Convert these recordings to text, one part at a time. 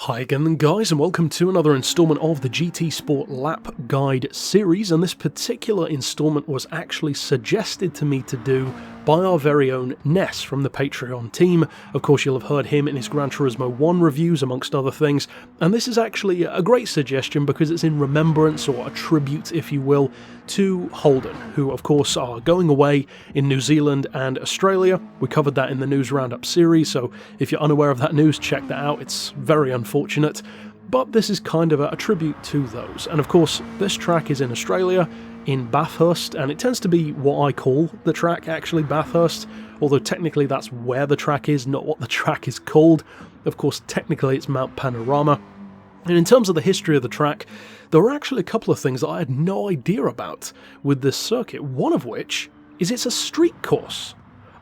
Hi again guys, and welcome to another installment of the GT Sport Lap Guide series, and this particular installment was actually suggested to me to do by our very own Ness from the Patreon team. Of course you'll have heard him in his Gran Turismo 1 reviews amongst other things, and this is actually a great suggestion because it's in remembrance, or a tribute if you will, to Holden, who of course are going away in New Zealand and Australia. We covered that in the News Roundup series, so if you're unaware of that news, check that out. It's very unfortunate, but this is kind of a tribute to those. And of course this track is in Australia, in Bathurst, and it tends to be what I call the track, actually, Bathurst, although technically that's where the track is, not what the track is called. Of course technically it's Mount Panorama. And in terms of the history of the track, there were actually a couple of things that I had no idea about with this circuit, one of which is it's a street course.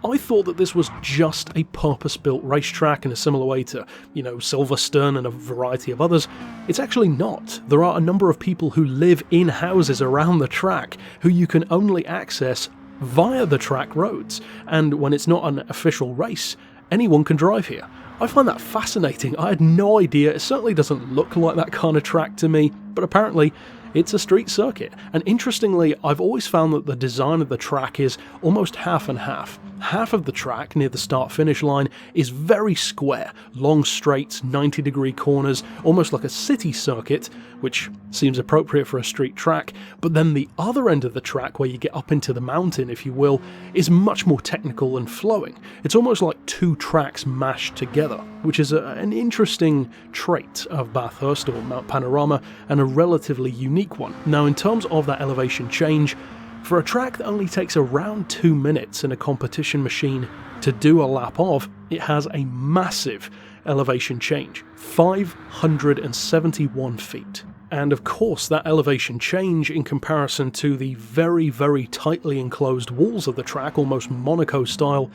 I thought that this was just a purpose-built racetrack in a similar way to, Silverstone and a variety of others. It's actually not. There are a number of people who live in houses around the track who you can only access via the track roads, and when it's not an official race, anyone can drive here. I find that fascinating. I had no idea. It certainly doesn't look like that kind of track to me, but apparently it's a street circuit. And interestingly, I've always found that the design of the track is almost half and half. Half of the track near the start-finish line is very square, long straights, 90-degree corners, almost like a city circuit, which seems appropriate for a street track, but then the other end of the track, where you get up into the mountain, if you will, is much more technical and flowing. It's almost like two tracks mashed together, which is an interesting trait of Bathurst, or Mount Panorama, and a relatively unique one. Now, in terms of that elevation change, for a track that only takes around 2 minutes in a competition machine to do a lap of, it has a massive elevation change, 571 feet. And of course that elevation change, in comparison to the very, very tightly enclosed walls of the track, almost Monaco style,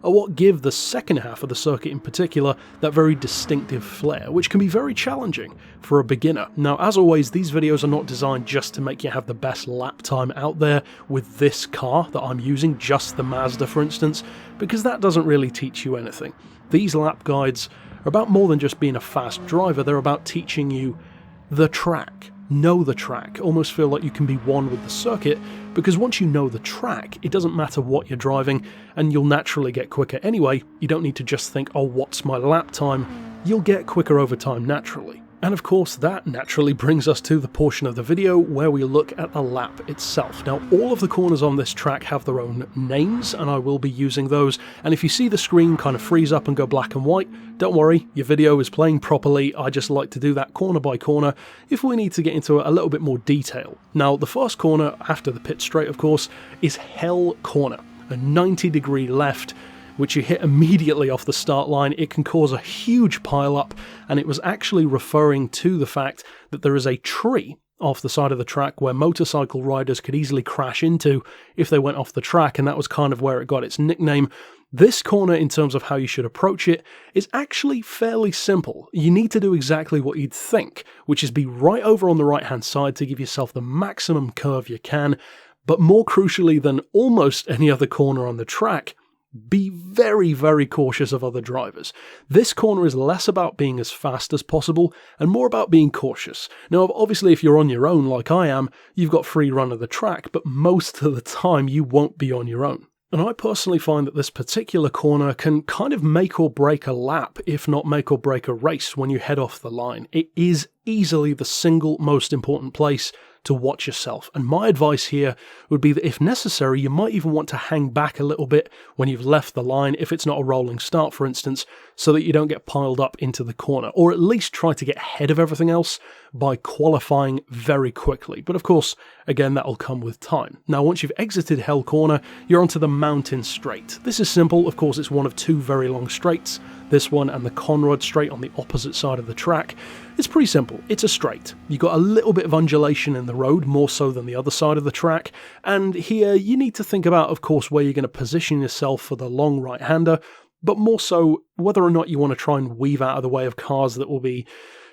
are what give the second half of the circuit in particular that very distinctive flair, which can be very challenging for a beginner. Now, as always, these videos are not designed just to make you have the best lap time out there with this car that I'm using, just the Mazda for instance, because that doesn't really teach you anything. These lap guides are about more than just being a fast driver, they're about teaching you the track. Know the track, almost feel like you can be one with the circuit, because once you know the track, it doesn't matter what you're driving, and you'll naturally get quicker anyway. You don't need to just think, oh, what's my lap time? You'll get quicker over time naturally. And of course that naturally brings us to the portion of the video where we look at the lap itself. Now, all of the corners on this track have their own names, and I will be using those, and if you see the screen kind of freeze up and go black and white, don't worry, your video is playing properly. I just like to do that corner by corner if we need to get into a little bit more detail. Now, the first corner, after the pit straight of course, is Hell Corner, a 90-degree left, which you hit immediately off the start line. It can cause a huge pile-up, and it was actually referring to the fact that there is a tree off the side of the track where motorcycle riders could easily crash into if they went off the track, and that was kind of where it got its nickname. This corner, in terms of how you should approach it, is actually fairly simple. You need to do exactly what you'd think, which is be right over on the right-hand side to give yourself the maximum curve you can, but more crucially than almost any other corner on the track, be very, very cautious of other drivers. This corner is less about being as fast as possible and more about being cautious. Now, obviously, if you're on your own like I am, you've got free run of the track, but most of the time you won't be on your own. And I personally find that this particular corner can kind of make or break a lap, if not make or break a race when you head off the line. It is easily the single most important place to watch yourself, and my advice here would be that if necessary, you might even want to hang back a little bit when you've left the line, if it's not a rolling start for instance, so that you don't get piled up into the corner, or at least try to get ahead of everything else by qualifying very quickly. But of course, again, that'll come with time. Now, once you've exited Hell Corner, you're onto the Mountain Straight. This is simple. Of course, it's one of two very long straights, this one and the Conrad Straight on the opposite side of the track. It's pretty simple. It's a straight. You've got a little bit of undulation in the road, more so than the other side of the track, and here you need to think about, of course, where you're going to position yourself for the long right-hander, but more so whether or not you want to try and weave out of the way of cars that will be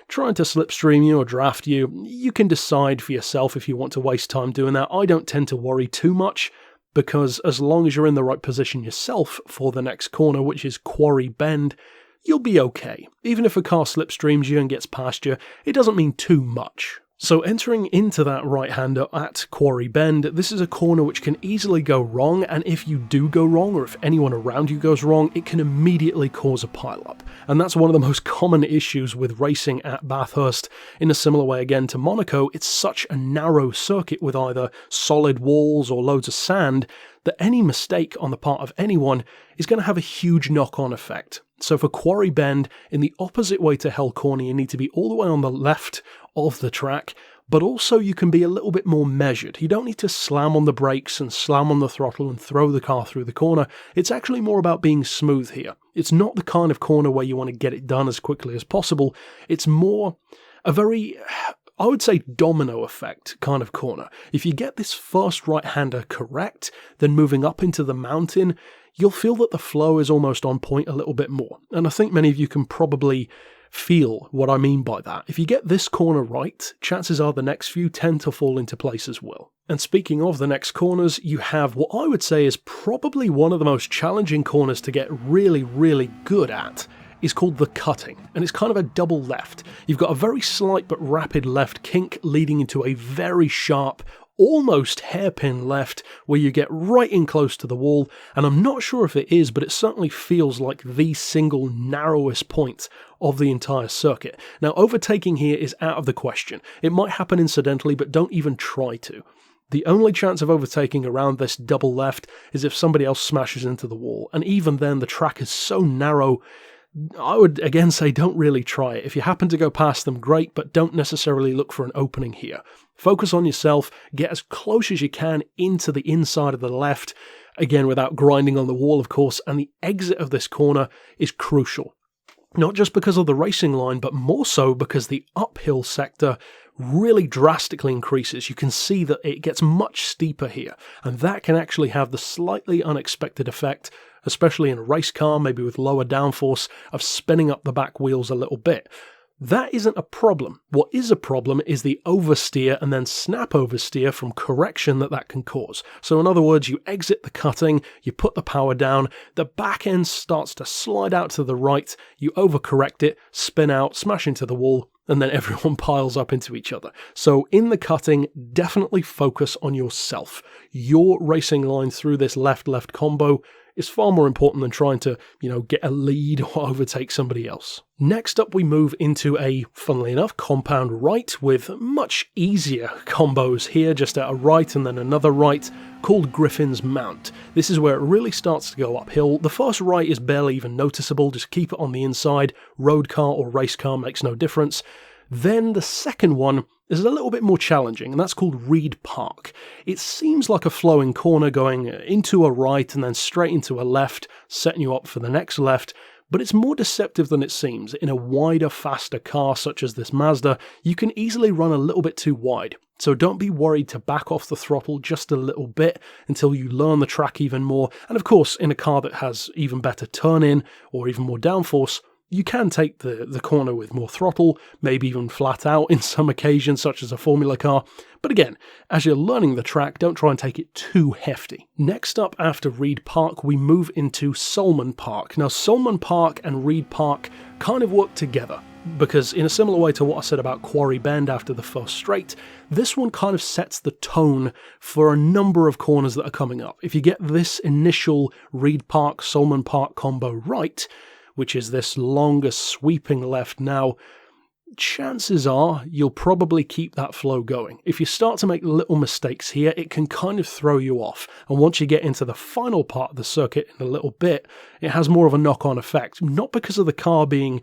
trying to slipstream you or draft you. You can decide for yourself if you want to waste time doing that. I don't tend to worry too much, because as long as you're in the right position yourself for the next corner, which is Quarry Bend, you'll be okay. Even if a car slipstreams you and gets past you, it doesn't mean too much. So entering into that right-hander at Quarry Bend, this is a corner which can easily go wrong, and if you do go wrong, or if anyone around you goes wrong, it can immediately cause a pile-up. And that's one of the most common issues with racing at Bathurst. In a similar way again to Monaco, it's such a narrow circuit with either solid walls or loads of sand that any mistake on the part of anyone is going to have a huge knock-on effect. So for Quarry Bend, in the opposite way to Hell Corner, you need to be all the way on the left of the track, but also you can be a little bit more measured. You don't need to slam on the brakes and slam on the throttle and throw the car through the corner. It's actually more about being smooth here. It's not the kind of corner where you want to get it done as quickly as possible. It's more a very, I would say, domino effect kind of corner. If you get this first right-hander correct, then moving up into the mountain, you'll feel that the flow is almost on point a little bit more. And I think many of you can probably feel what I mean by that. If you get this corner right, chances are the next few tend to fall into place as well. And speaking of the next corners, you have what I would say is probably one of the most challenging corners to get really, really good at, is called the cutting, and it's kind of a double left. You've got a very slight but rapid left kink leading into a very sharp, almost hairpin left where you get right in close to the wall, and I'm not sure if it is, but it certainly feels like the single narrowest point of the entire circuit. Now, overtaking here is out of the question. It might happen incidentally, but don't even try to. The only chance of overtaking around this double left is if somebody else smashes into the wall, and even then the track is so narrow, I would again say don't really try it. If you happen to go past them, great, but don't necessarily look for an opening here. Focus on yourself, get as close as you can into the inside of the left, again without grinding on the wall of course, and the exit of this corner is crucial. Not just because of the racing line, but more so because the uphill sector really drastically increases. You can see that it gets much steeper here, and that can actually have the slightly unexpected effect, especially in a race car, maybe with lower downforce, of spinning up the back wheels a little bit. That isn't a problem. What is a problem is the oversteer and then snap oversteer from correction that can cause. So in other words, you exit the cutting, you put the power down, the back end starts to slide out to the right, you overcorrect it, spin out, smash into the wall, and then everyone piles up into each other. So in the cutting, definitely focus on yourself. Your racing line through this left-left combo is far more important than trying to, get a lead or overtake somebody else. Next up, we move into a, funnily enough, compound right with much easier combos here, just at a right and then another right, called Griffin's Mount. This is where it really starts to go uphill. The first right is barely even noticeable, just keep it on the inside. Road car or race car makes no difference. Then the second one is a little bit more challenging, and that's called Reed Park. It seems like a flowing corner going into a right and then straight into a left, setting you up for the next left, but it's more deceptive than it seems. In a wider, faster car such as this Mazda, you can easily run a little bit too wide. So don't be worried to back off the throttle just a little bit until you learn the track even more. And of course, in a car that has even better turn-in or even more downforce, you can take the corner with more throttle, maybe even flat out in some occasions, such as a Formula car. But again, as you're learning the track, don't try and take it too hefty. Next up after Reed Park, we move into Solman Park. Now, Solman Park and Reed Park kind of work together, because in a similar way to what I said about Quarry Bend after the first straight, this one kind of sets the tone for a number of corners that are coming up. If you get this initial Reed Park, Solman Park combo right, which is this longer sweeping left now, chances are you'll probably keep that flow going. If you start to make little mistakes here, it can kind of throw you off. And once you get into the final part of the circuit in a little bit, it has more of a knock-on effect. Not because of the car being,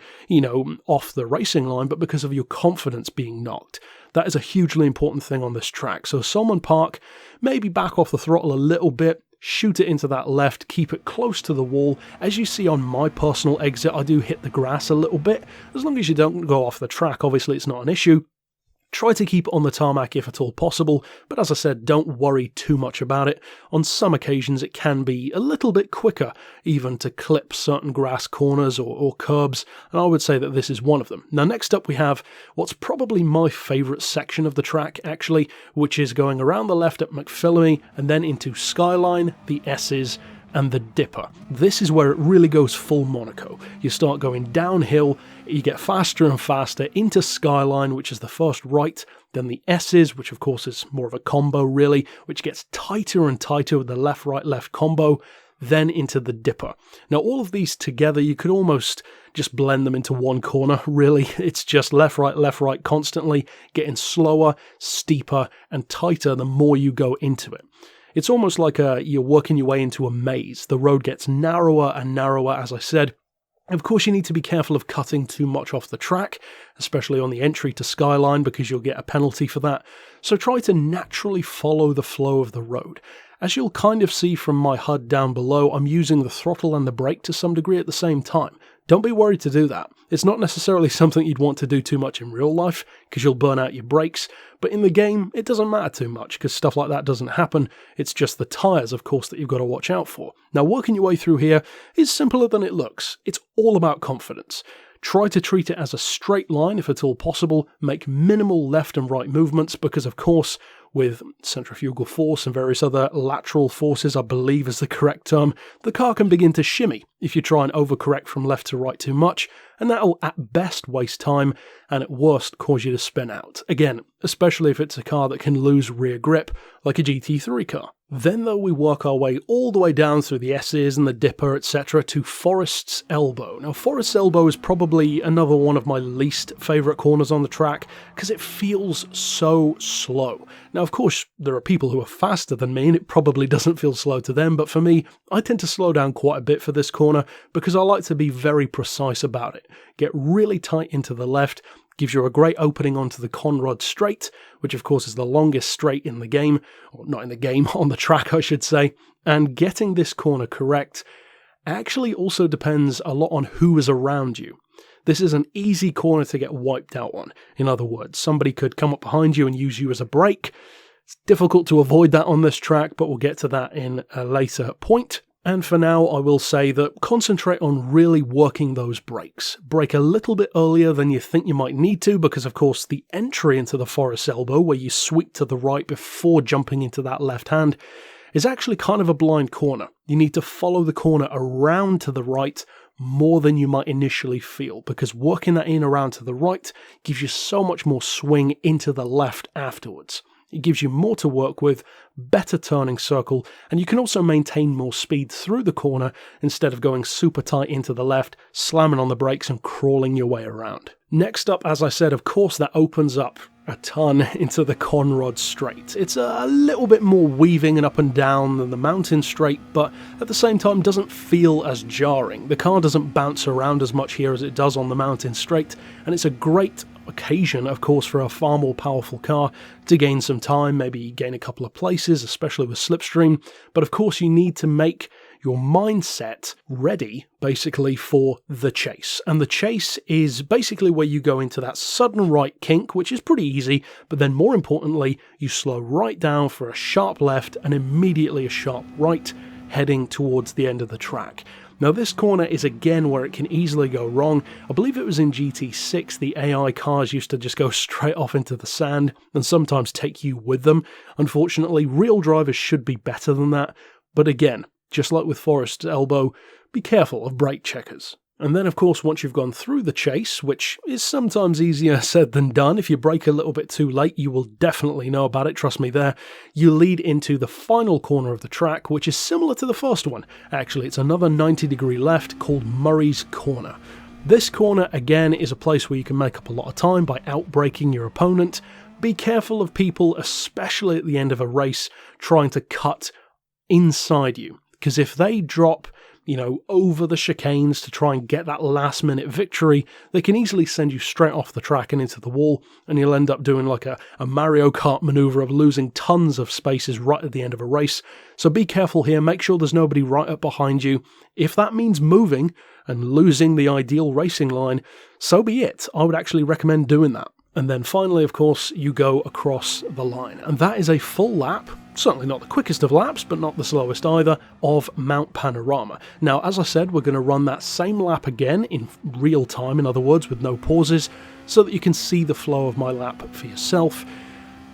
off the racing line, but because of your confidence being knocked. That is a hugely important thing on this track. So Solman Park, maybe back off the throttle a little bit, shoot it into that left, keep it close to the wall. As you see on my personal exit, I do hit the grass a little bit. As long as you don't go off the track, obviously it's not an issue. Try to keep it on the tarmac if at all possible, but as I said, don't worry too much about it. On some occasions it can be a little bit quicker even to clip certain grass corners or curbs, and I would say that this is one of them. Now next up we have what's probably my favourite section of the track actually, which is going around the left at McPhillamy and then into Skyline, the S's, and the dipper. This is where it really goes full Monaco. You start going downhill, you get faster and faster into Skyline, which is the first right, then the S's, which of course is more of a combo really, which gets tighter and tighter with the left-right-left combo, then into the dipper. Now all of these together, you could almost just blend them into one corner, really. It's just left, right, constantly, getting slower, steeper, and tighter the more you go into it. It's almost like you're working your way into a maze. The road gets narrower and narrower, as I said. Of course, you need to be careful of cutting too much off the track, especially on the entry to Skyline, because you'll get a penalty for that. So try to naturally follow the flow of the road. As you'll kind of see from my HUD down below, I'm using the throttle and the brake to some degree at the same time. Don't be worried to do that. It's not necessarily something you'd want to do too much in real life, because you'll burn out your brakes, but in the game, it doesn't matter too much, because stuff like that doesn't happen. It's just the tyres, of course, that you've got to watch out for. Now, working your way through here is simpler than it looks. It's all about confidence. Try to treat it as a straight line if at all possible, make minimal left and right movements, because of course, with centrifugal force and various other lateral forces, I believe is the correct term, the car can begin to shimmy if you try and overcorrect from left to right too much, and that'll at best waste time, and at worst cause you to spin out. Again, especially if it's a car that can lose rear grip, like a GT3 car. Then though we work our way all the way down through the S's and the dipper, etc. to Forest's Elbow. Now Forest's Elbow is probably another one of my least favourite corners on the track, because it feels so slow. Now of course there are people who are faster than me and it probably doesn't feel slow to them, but for me, I tend to slow down quite a bit for this corner because I like to be very precise about it. Get really tight into the left, gives you a great opening onto the Conrod Straight, which of course is the longest straight in the game, or not in the game, on the track I should say, and getting this corner correct actually also depends a lot on who is around you. This is an easy corner to get wiped out on. In other words, somebody could come up behind you and use you as a brake. It's difficult to avoid that on this track, but we'll get to that in a later point. And for now, I will say that concentrate on really working those brakes. Brake a little bit earlier than you think you might need to, because of course the entry into the Forest Elbow, where you sweep to the right before jumping into that left hand, is actually kind of a blind corner. You need to follow the corner around to the right more than you might initially feel, because working that in around to the right gives you so much more swing into the left afterwards. It gives you more to work with, better turning circle, and you can also maintain more speed through the corner instead of going super tight into the left, slamming on the brakes and crawling your way around. Next up, as I said, of course, that opens up a ton into the Conrod Straight. It's a little bit more weaving and up and down than the Mountain Straight, but at the same time doesn't feel as jarring. The car doesn't bounce around as much here as it does on the Mountain Straight, and it's a great occasion, of course, for a far more powerful car to gain some time, maybe gain a couple of places, especially with slipstream, but of course you need to make your mindset ready, basically, for the chase. And the chase is basically where you go into that sudden right kink, which is pretty easy, but then more importantly, you slow right down for a sharp left and immediately a sharp right, heading towards the end of the track. Now this corner is again where it can easily go wrong. I believe it was in GT6, the AI cars used to just go straight off into the sand and sometimes take you with them. Unfortunately, real drivers should be better than that, but again, just like with Forest's Elbow, be careful of brake checkers. And then of course once you've gone through the chase, which is sometimes easier said than done, if you brake a little bit too late you will definitely know about it, trust me there, you lead into the final corner of the track, which is similar to the first one. Actually, it's another 90-degree left called Murray's Corner. This corner again is a place where you can make up a lot of time by outbraking your opponent. Be careful of people, especially at the end of a race, trying to cut inside you, because if they drop over the chicanes to try and get that last-minute victory, they can easily send you straight off the track and into the wall, and you'll end up doing like a Mario Kart maneuver of losing tons of spaces right at the end of a race. So be careful here, make sure there's nobody right up behind you. If that means moving and losing the ideal racing line, so be it. I would actually recommend doing that. And then finally, of course, you go across the line. And that is a full lap, certainly not the quickest of laps, but not the slowest either, of Mount Panorama. Now, as I said, we're going to run that same lap again in real time, in other words, with no pauses, so that you can see the flow of my lap for yourself.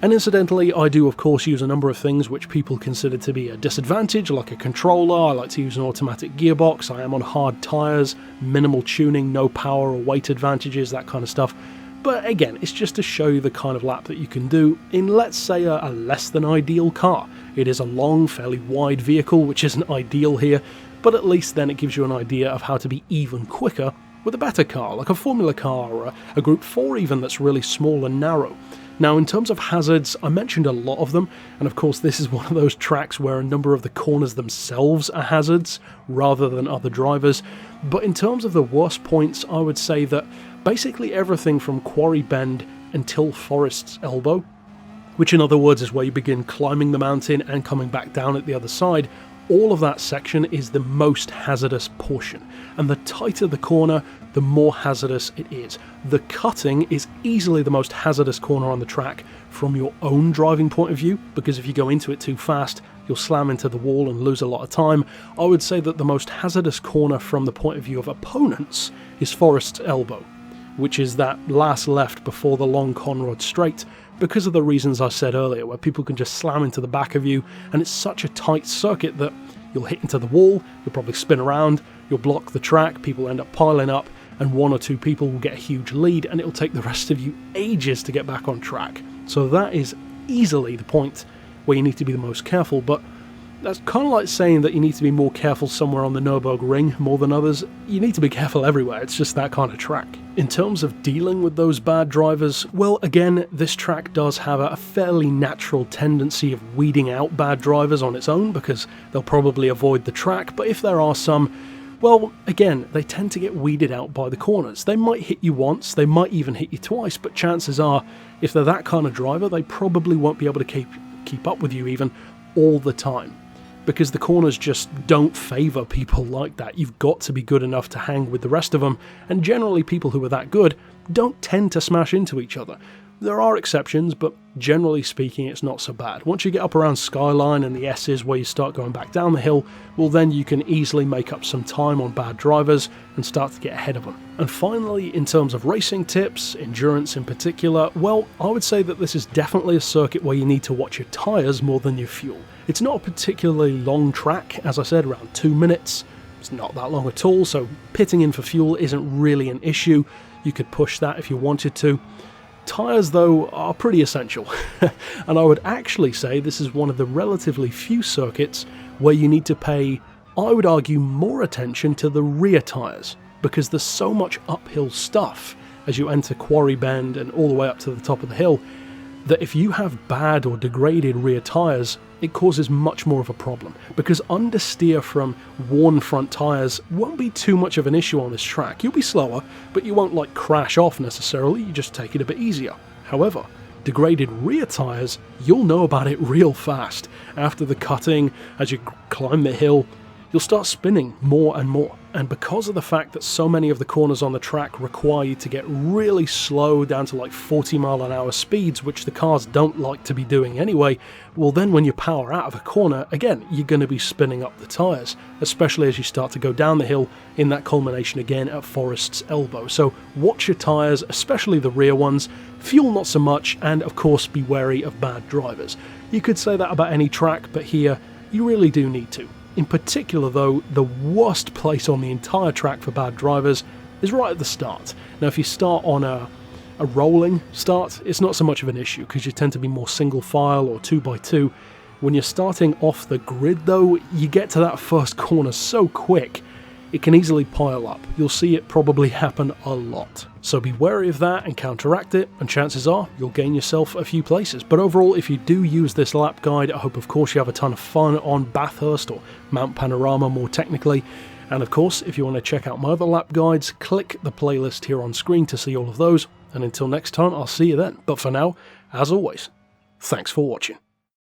And incidentally, I do of course use a number of things which people consider to be a disadvantage, like a controller. I like to use an automatic gearbox, I am on hard tyres, minimal tuning, no power or weight advantages, that kind of stuff. But again, it's just to show you the kind of lap that you can do in, let's say, a less than ideal car. It is a long, fairly wide vehicle, which isn't ideal here, but at least then it gives you an idea of how to be even quicker with a better car, like a Formula car or a Group 4 even, that's really small and narrow. Now, in terms of hazards, I mentioned a lot of them, and of course this is one of those tracks where a number of the corners themselves are hazards, rather than other drivers, but in terms of the worst points, I would say that basically everything from Quarry Bend until Forest's Elbow, which in other words is where you begin climbing the mountain and coming back down at the other side, all of that section is the most hazardous portion, and the tighter the corner, the more hazardous it is. The cutting is easily the most hazardous corner on the track from your own driving point of view, because if you go into it too fast, you'll slam into the wall and lose a lot of time. I would say that the most hazardous corner from the point of view of opponents is Forest's Elbow, which is that last left before the long Conrod straight, because of the reasons I said earlier, where people can just slam into the back of you, and it's such a tight circuit that you'll hit into the wall, you'll probably spin around, you'll block the track, people end up piling up, and one or two people will get a huge lead, and it'll take the rest of you ages to get back on track. So that is easily the point where you need to be the most careful, but that's kind of like saying that you need to be more careful somewhere on the Nürburgring more than others. You need to be careful everywhere, it's just that kind of track. In terms of dealing with those bad drivers, well, again, this track does have a fairly natural tendency of weeding out bad drivers on its own, because they'll probably avoid the track, but if there are some, well, again, they tend to get weeded out by the corners. They might hit you once, they might even hit you twice, but chances are, if they're that kind of driver, they probably won't be able to keep up with you even all the time, because the corners just don't favour people like that. You've got to be good enough to hang with the rest of them, and generally people who are that good don't tend to smash into each other. There are exceptions, but generally speaking it's not so bad. Once you get up around Skyline and the S's where you start going back down the hill, well then you can easily make up some time on bad drivers and start to get ahead of them. And finally, in terms of racing tips, endurance in particular, well, I would say that this is definitely a circuit where you need to watch your tyres more than your fuel. It's not a particularly long track, as I said, around 2 minutes. It's not that long at all, so pitting in for fuel isn't really an issue. You could push that if you wanted to. Tyres, though, are pretty essential, and I would actually say this is one of the relatively few circuits where you need to pay, I would argue, more attention to the rear tyres, because there's so much uphill stuff as you enter Quarry Bend and all the way up to the top of the hill, that if you have bad or degraded rear tyres, it causes much more of a problem, because understeer from worn front tyres won't be too much of an issue on this track. You'll be slower, but you won't like crash off necessarily, you just take it a bit easier. However, degraded rear tyres, you'll know about it real fast. After the cutting, as you climb the hill, you'll start spinning more and more. And because of the fact that so many of the corners on the track require you to get really slow down to like 40-mile-an-hour speeds, which the cars don't like to be doing anyway, well then when you power out of a corner, again, you're going to be spinning up the tyres, especially as you start to go down the hill in that culmination again at Forest's Elbow. So watch your tyres, especially the rear ones, fuel not so much, and of course be wary of bad drivers. You could say that about any track, but here you really do need to. In particular though, the worst place on the entire track for bad drivers is right at the start. Now if you start on a rolling start, it's not so much of an issue because you tend to be more single file or 2x2. When you're starting off the grid though, you get to that first corner so quick, it can easily pile up. You'll see it probably happen a lot. So be wary of that and counteract it, and chances are you'll gain yourself a few places. But overall, if you do use this lap guide, I hope of course you have a ton of fun on Bathurst, or Mount Panorama more technically. And of course, if you want to check out my other lap guides, click the playlist here on screen to see all of those. And until next time, I'll see you then. But for now, as always, thanks for watching.